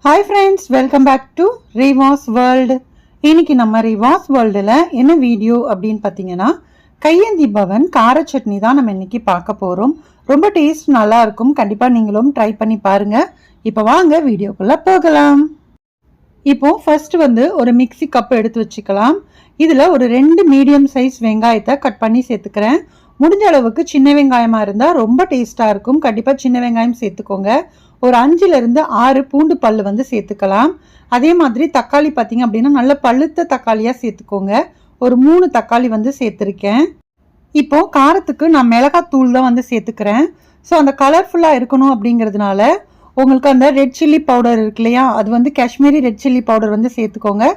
Hi friends, welcome back to Reva's World. இன்னைக்கு நம்ம Reva's Worldல என்ன வீடியோ அப்படின்னு பார்த்தீங்கன்னா கையேந்தி பவன் கார சட்னி தான் நம்ம இன்னைக்கு பார்க்க போறோம். ரொம்ப டேஸ்ட் நல்லா இருக்கும். கண்டிப்பா நீங்களும் ட்ரை பண்ணி பாருங்க. இப்போ வாங்க வீடியோக்குள்ள போகலாம். இப்போ ஃபர்ஸ்ட் ஒரு மிக்ஸி கப் எடுத்து வச்சுக்கலாம். இதுல ஒரு 2 மீடியம் சைஸ் வெங்காயத்தை கட் பண்ணி சேர்த்துக்கிறேன். முடிஞ்ச அளவுக்கு சின்ன வெங்காயமா இருந்தா ரொம்ப டேஸ்டா இருக்கும். கண்டிப்பா சின்ன வெங்காயம் சேர்த்துக்கோங்க. ஒரு 5ல இருந்து 6 பூண்டு பல்லு சேர்த்துக்கலாம். அதே மாதிரி தக்காளி பார்த்தீங்க அப்படின்னா நல்ல பழுத்த தக்காளியா சேர்த்துக்கோங்க. ஒரு 3 தக்காளி சேர்த்துருக்கேன். இப்போ காரத்துக்கு நான் மிளகாத்தூள் தான் சேர்த்துக்கிறேன். ஸோ அந்த கலர்ஃபுல்லா இருக்கணும் அப்படிங்கிறதுனால உங்களுக்கு அந்த ரெட் சில்லி பவுடர் இருக்கு இல்லையா, அது காஷ்மீரி ரெட் சில்லி பவுடர் சேர்த்துக்கோங்க.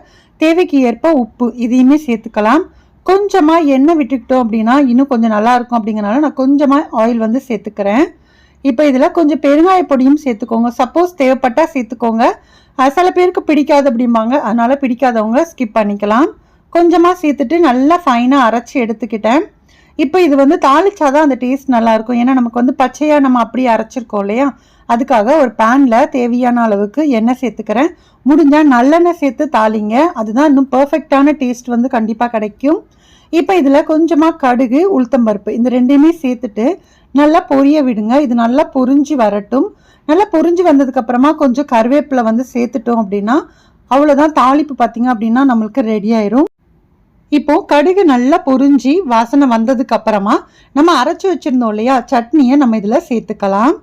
தேவைக்கு ஏற்ப உப்பு இதையுமே சேர்த்துக்கலாம். கொஞ்சமா எண்ணெய் விட்டுக்கிட்டோம் அப்படின்னா இன்னும் கொஞ்சம் நல்லா இருக்கும். அப்படிங்கிறனால நான் கொஞ்சமா ஆயில் சேர்த்துக்கிறேன். இப்போ இதில் கொஞ்சம் பெருங்காய பொடியும் சேர்த்துக்கோங்க. சப்போஸ் தேவைப்பட்டா சேர்த்துக்கோங்க. சில பேருக்கு பிடிக்காது அப்படிம்பாங்க, அதனால பிடிக்காதவங்க ஸ்கிப் பண்ணிக்கலாம். கொஞ்சமாக சேர்த்துட்டு நல்லா ஃபைனாக அரைச்சி எடுத்துக்கிட்டேன். இப்போ இது தாளிச்சாதான் அந்த டேஸ்ட் நல்லா இருக்கும். ஏன்னா நமக்கு பச்சையாக நம்ம அப்படியே அரைச்சிருக்கோம் இல்லையா, அதுக்காக ஒரு பேனில் தேவையான அளவுக்கு எண்ணெய் சேர்த்துக்கிறேன். முடிஞ்சால் நல்லெண்ணெய் சேர்த்து தாளிங்க, அதுதான் இன்னும் பர்ஃபெக்டான டேஸ்ட் கண்டிப்பாக கிடைக்கும். இப்போ இதில் கொஞ்சமாக கடுகு உளுத்தம்பருப்பு இந்த ரெண்டையுமே சேர்த்துட்டு நல்லா பொரிய விடுங்க. இது நல்லா பொரிஞ்சு வரட்டும். நல்லா பொரிஞ்சு வந்ததுக்கப்புறமா கொஞ்சம் கருவேப்பிலை சேர்த்துட்டோம் அப்படின்னா அவ்வளோதான். தாளிப்பு பார்த்தீங்க அப்படின்னா நம்மளுக்கு ரெடி ஆயிரும். இப்போ கடுகு நல்லா பொரிஞ்சு வாசனை வந்ததுக்கு அப்புறமா நம்ம அரைச்சி வச்சிருந்தோம் இல்லையா சட்னியை நம்ம இதில் சேர்த்துக்கலாம்.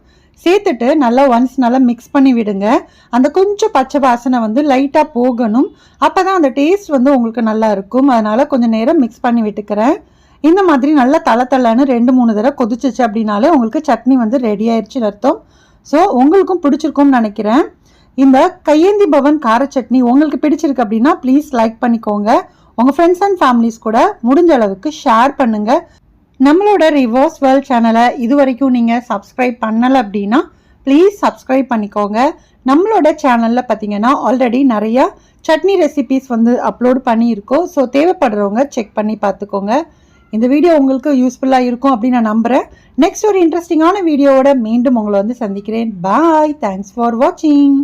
சேர்த்துட்டு நல்லா நல்லா மிக்ஸ் பண்ணி விடுங்க. அந்த கொஞ்சம் பச்சை வாசனை லைட்டாக போகணும். அப்போ தான் அந்த டேஸ்ட் உங்களுக்கு நல்லா இருக்கும். அதனால கொஞ்சம் நேரம் மிக்ஸ் பண்ணி விட்டுக்கிறேன். இந்த மாதிரி நல்லா தளன்னு 2-3 தடவை கொதிச்சிச்சு அப்படின்னாலே உங்களுக்கு சட்னி ரெடி ஆயிடுச்சுன்னு அர்த்தம். ஸோ உங்களுக்கும் பிடிச்சிருக்கும்னு நினைக்கிறேன். இந்த கையேந்தி பவன் கார சட்னி உங்களுக்கு பிடிச்சிருக்கு அப்படின்னா ப்ளீஸ் லைக் பண்ணிக்கோங்க. உங்கள் ஃப்ரெண்ட்ஸ் அண்ட் ஃபேமிலிஸ் கூட முடிஞ்ச அளவுக்கு ஷேர் பண்ணுங்க. நம்மளோட ரிவாஸ் வேர்ல்ட் சேனலை இது வரைக்கும் நீங்கள் சப்ஸ்கிரைப் பண்ணலை அப்படின்னா ப்ளீஸ் சப்ஸ்கிரைப் பண்ணிக்கோங்க. நம்மளோட சேனலில் பார்த்தீங்கன்னா ஆல்ரெடி நிறையா சட்னி ரெசிபீஸ் அப்லோட் பண்ணியிருக்கோம். ஸோ தேவைப்படுறவங்க செக் பண்ணி பார்த்துக்கோங்க. இந்த வீடியோ உங்களுக்கு யூஸ்ஃபுல்லாக இருக்கும் அப்படின்னு நான் நம்புகிறேன். நெக்ஸ்ட் ஒரு இன்ட்ரெஸ்டிங்கான வீடியோவோட மீண்டும் உங்களை சந்திக்கிறேன். பாய். தேங்க்ஸ் ஃபார் வாட்சிங்.